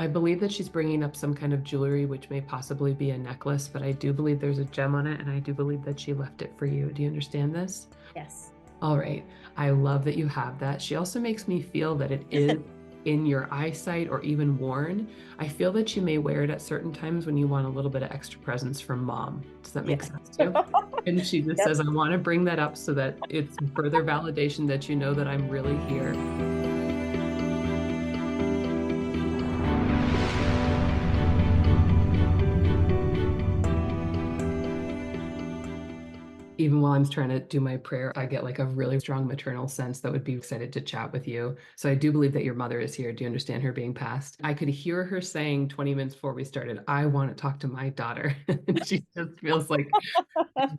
I believe that she's bringing up some kind of jewelry, which may possibly be a necklace, but I do believe there's a gem on it, and I do believe that she left it for you. Do you understand this? Yes. All right. I love that you have that. She also makes me feel that it is in your eyesight or even worn. I feel that you may wear it at certain times when you want a little bit of extra presents from mom. Does that make Yeah. sense to you? And she just Yep. says, I want to bring that up so that it's further validation that you know that I'm really here. Even while I'm trying to do my prayer, I get like a really strong maternal sense that would be excited to chat with you. So I do believe that your mother is here. Do you understand her being passed? I could hear her saying 20 minutes before we started, I want to talk to my daughter. And she just feels like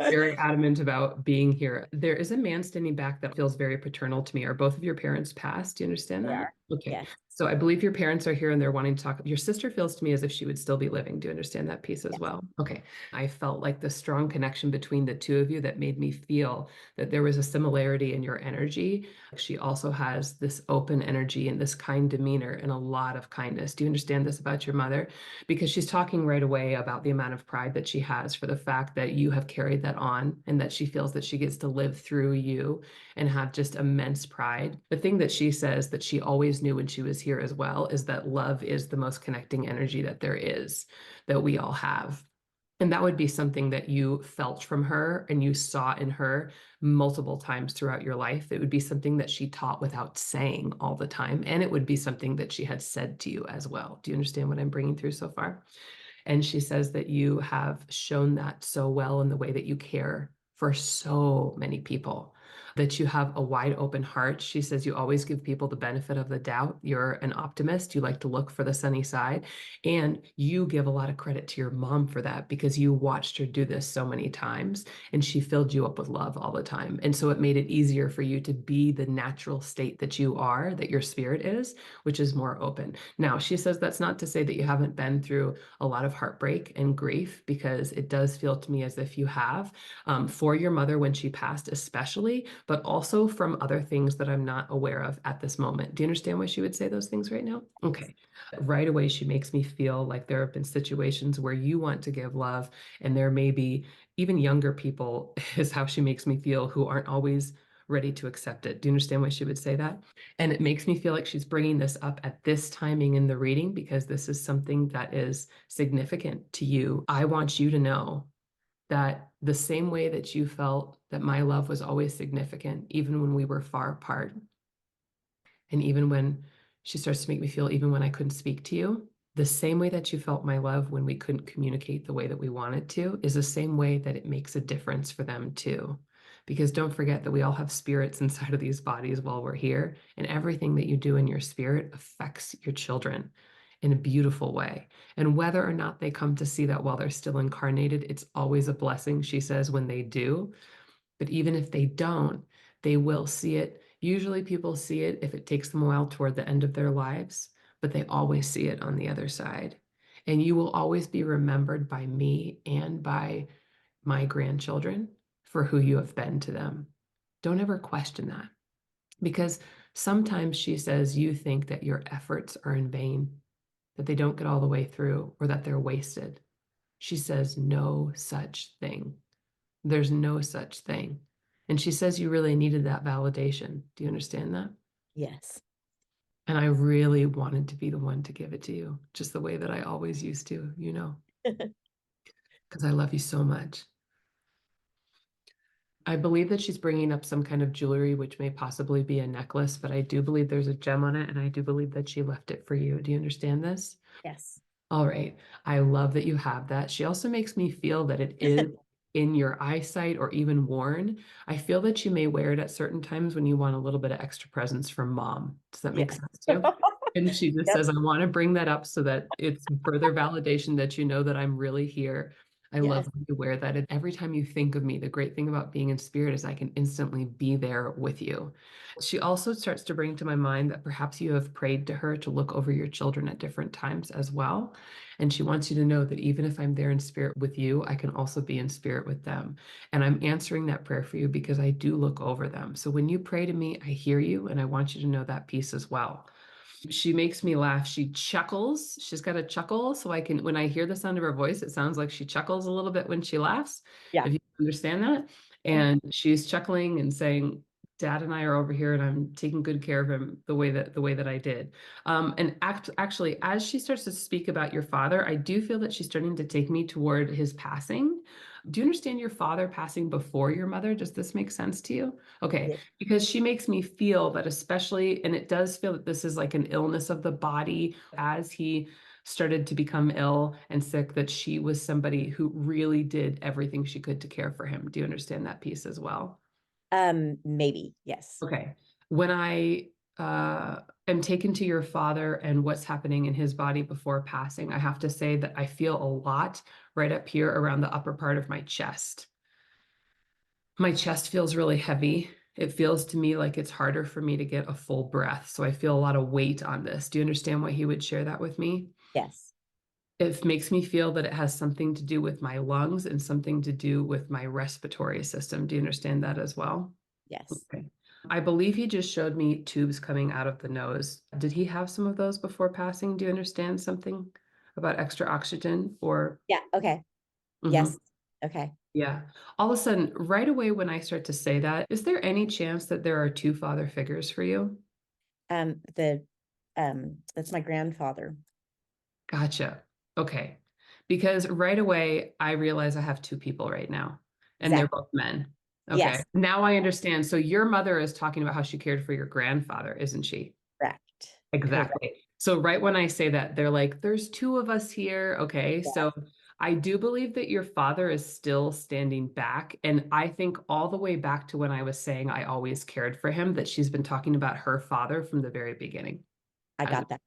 very adamant about being here. There is a man standing back that feels very paternal to me. Are both of your parents passed? Do you understand They that? are. Okay. Yes. So I believe your parents are here and they're wanting to talk. Your sister feels to me as if she would still be living. Do you understand that piece as Yes. well? Okay. I felt like the strong connection between the two of you that made me feel that there was a similarity in your energy. She also has this open energy and this kind demeanor and a lot of kindness. Do you understand this about your mother? Because she's talking right away about the amount of pride that she has for the fact that you have carried that on and that she feels that she gets to live through you and have just immense pride. The thing that she says that she always knew when she was here as well is that love is the most connecting energy that there is, that we all have. And that would be something that you felt from her and you saw in her multiple times throughout your life. It would be something that she taught without saying all the time. And it would be something that she had said to you as well. Do you understand what I'm bringing through so far? And she says that you have shown that so well in the way that you care for so many people, that you have a wide open heart. She says you always give people the benefit of the doubt. You're an optimist. You like to look for the sunny side. And you give a lot of credit to your mom for that because you watched her do this so many times and she filled you up with love all the time. And so it made it easier for you to be the natural state that you are, that your spirit is, which is more open. Now, she says that's not to say that you haven't been through a lot of heartbreak and grief because it does feel to me as if you have for your mother when she passed, especially, but also from other things that I'm not aware of at this moment. Do you understand why she would say those things right now? Okay. Right away, she makes me feel like there have been situations where you want to give love, and there may be even younger people, is how she makes me feel, who aren't always ready to accept it. Do you understand why she would say that? And it makes me feel like she's bringing this up at this timing in the reading because this is something that is significant to you. I want you to know that the same way that you felt that my love was always significant, even when we were far apart, and even when she starts to make me feel, even when I couldn't speak to you, the same way that you felt my love when we couldn't communicate the way that we wanted to is the same way that it makes a difference for them too. Because don't forget that we all have spirits inside of these bodies while we're here, and everything that you do in your spirit affects your children in a beautiful way. And whether or not they come to see that while they're still incarnated, it's always a blessing, she says, when they do. But even if they don't, they will see it. Usually people see it if it takes them a while toward the end of their lives, but they always see it on the other side. And you will always be remembered by me and by my grandchildren for who you have been to them. Don't ever question that because sometimes she says you think that your efforts are in vain, that they don't get all the way through, or that they're wasted. She says no such thing. There's no such thing. And she says you really needed that validation. Do you understand that? Yes. And I really wanted to be the one to give it to you, just the way that I always used to, because I love you so much. I believe that she's bringing up some kind of jewelry, which may possibly be a necklace, but I do believe there's a gem on it, and I do believe that she left it for you. Do you understand this? Yes. All right. I love that you have that. She also makes me feel that it is in your eyesight or even worn. I feel that you may wear it at certain times when you want a little bit of extra presents from mom. Does that make Yes. sense to you? And she just Yep. says, I want to bring that up so that it's further validation that you know that I'm really here. I love Yes. when you wear that. And every time you think of me, the great thing about being in spirit is I can instantly be there with you. She also starts to bring to my mind that perhaps you have prayed to her to look over your children at different times as well. And she wants you to know that even if I'm there in spirit with you, I can also be in spirit with them. And I'm answering that prayer for you because I do look over them. So when you pray to me, I hear you, and I want you to know that piece as well. She makes me laugh. She chuckles. She's got a chuckle. So I can, when I hear the sound of her voice, it sounds like she chuckles a little bit when she laughs, Yeah. if you understand that. Yeah. And she's chuckling and saying, Dad and I are over here and I'm taking good care of him the way that I did. Actually, as she starts to speak about your father, I do feel that she's starting to take me toward his passing. Do you understand your father passing before your mother? Does this make sense to you? Okay, Yeah. because she makes me feel that, especially, and it does feel that this is like an illness of the body as he started to become ill and sick, that she was somebody who really did everything she could to care for him. Do you understand that piece as well? Maybe. Yes. Okay. When I am taken to your father and what's happening in his body before passing, I have to say that I feel a lot right up here around the upper part of my chest. My chest feels really heavy. It feels to me like it's harder for me to get a full breath. So I feel a lot of weight on this. Do you understand why he would share that with me? Yes. It makes me feel that it has something to do with my lungs and something to do with my respiratory system. Do you understand that as well? Yes. Okay. I believe he just showed me tubes coming out of the nose. Did he have some of those before passing? Do you understand something about extra oxygen or? Yeah. Okay. Mhm. Yes. Okay. Yeah. All of a sudden, right away when I start to say that, is there any chance that there are two father figures for you? The that's my grandfather. Gotcha. Okay. Because right away, I realize I have two people right now, and they're Exactly. both men. Okay. Yes. Now I understand. So your mother is talking about how she cared for your grandfather, isn't she? Correct. Correct. Exactly. So right when I say that, they're like, there's two of us here. Okay. So Yes. I do believe that your father is still standing back. And I think all the way back to when I was saying I always cared for him, that she's been talking about her father from the very beginning. I I, got that.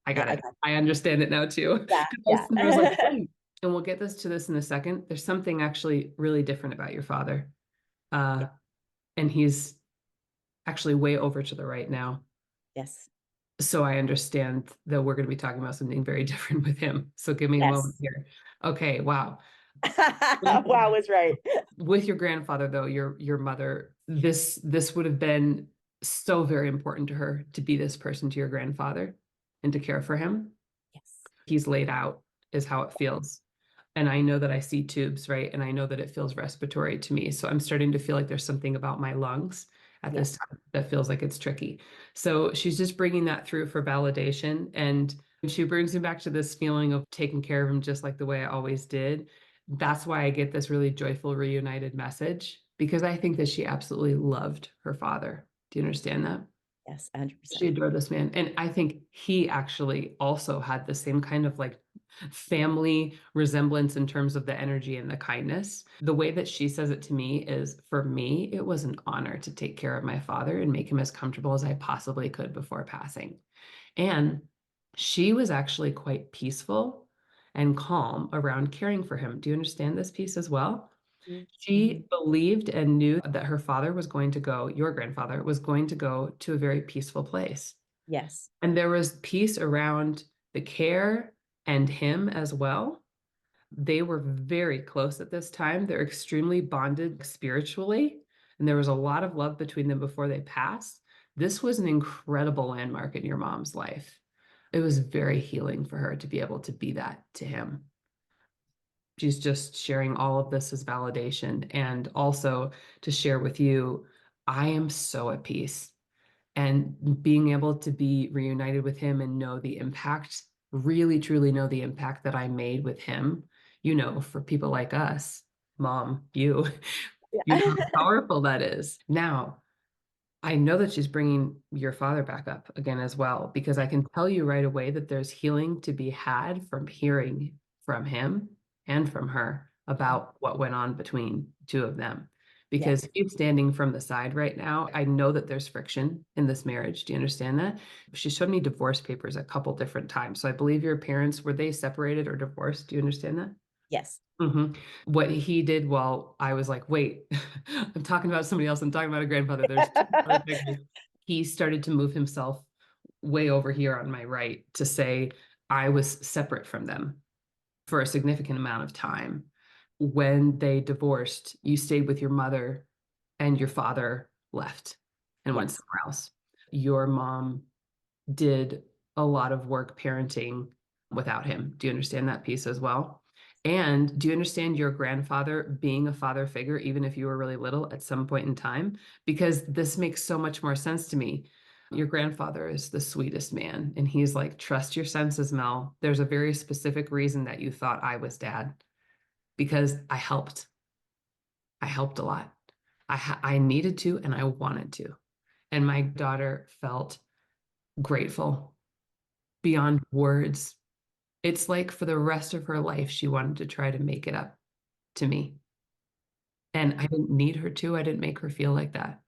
I Yeah, got I it. got I understand it now too. that. Because Yeah. I was like, Yeah. wait, and we'll get this in a second. There's something actually really different about your father. Uh, and he's actually way over to the right now. Yes. So I understand that we're going to be talking about something very different with him. So give me a moment Yes. here. Okay, wow. Wow was right. With your grandfather, though, your mother, this would have been so very important to her to be this person to your grandfather and to care for him. Yes. He's laid out, is how it feels. And I know that I see tubes, right? And I know that it feels respiratory to me. So I'm starting to feel like there's something about my lungs at this Yes. time that feels like it's tricky. So she's just bringing that through for validation. And she brings me back to this feeling of taking care of him just like the way I always did. That's why I get this really joyful, reunited message because I think that she absolutely loved her father. Do you understand that? Yes. She 100%. adored this man. And I think he actually also had the same kind of like family resemblance in terms of the energy and the kindness. The way that she says it to me is for me, it was an honor to take care of my father and make him as comfortable as I possibly could before passing. And she was actually quite peaceful and calm around caring for him. Do you understand this piece as well? Mm-hmm. She believed and knew that her father was going to go, your grandfather was going to go to a very peaceful place. Yes. And there was peace around the care and him as well. They were very close at this time. They're extremely bonded spiritually, and there was a lot of love between them before they passed. This was an incredible landmark in your mom's life. It was very healing for her to be able to be that to him. She's just sharing all of this as validation and also to share with you, I am so at peace. And being able to be reunited with him and know the impact, really truly know the impact that I made with him, for people like us, mom, you, you know Yeah. how powerful that is. Now, I know that she's bringing your father back up again as well, because I can tell you right away that there's healing to be had from hearing from him and from her about what went on between two of them. Because Yes. he's standing from the side right now. I know that there's friction in this marriage. Do you understand that? She showed me divorce papers a couple different times. So I believe your parents, were they separated or divorced? Do you understand that? Yes. Mhm. What he did while I was like, wait, I'm talking about somebody else. I'm talking about a grandfather. There's two other figures. He started to move himself way over here on my right to say I was separate from them for a significant amount of time. When they divorced, you stayed with your mother and your father left and went Yes. somewhere else. Your mom did a lot of work parenting without him. Do you understand that piece as well? And do you understand your grandfather being a father figure, even if you were really little at some point in time? Because this makes so much more sense to me. Your grandfather is the sweetest man. And he's like, trust your senses, Mel. There's a very specific reason that you thought I was dad, because I helped. I helped a lot. I needed to and I wanted to. And my daughter felt grateful beyond words. It's like for the rest of her life, she wanted to try to make it up to me. And I didn't need her to. I didn't make her feel like that.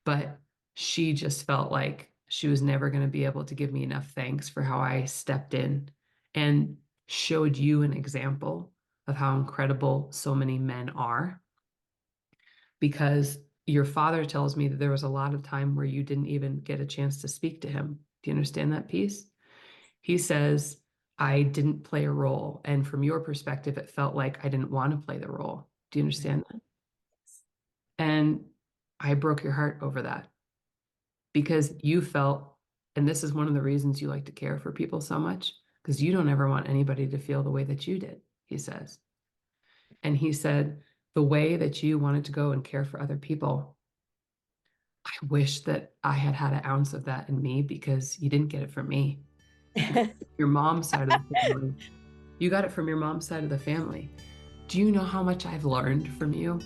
But she just felt like she was never going to be able to give me enough thanks for how I stepped in and showed you an example of how incredible so many men are. Because your father tells me that there was a lot of time where you didn't even get a chance to speak to him. Do you understand that piece? He says, I didn't play a role. And from your perspective, it felt like I didn't want to play the role. Do you understand that? And I broke your heart over that because you felt, and this is one of the reasons you like to care for people so much, because you don't ever want anybody to feel the way that you did, he says. And he said, the way that you wanted to go and care for other people, I wish that I had had an ounce of that in me because you didn't get it from me. Your mom's side of the family. You got it from your mom's side of the family. Do you know how much I've learned from you?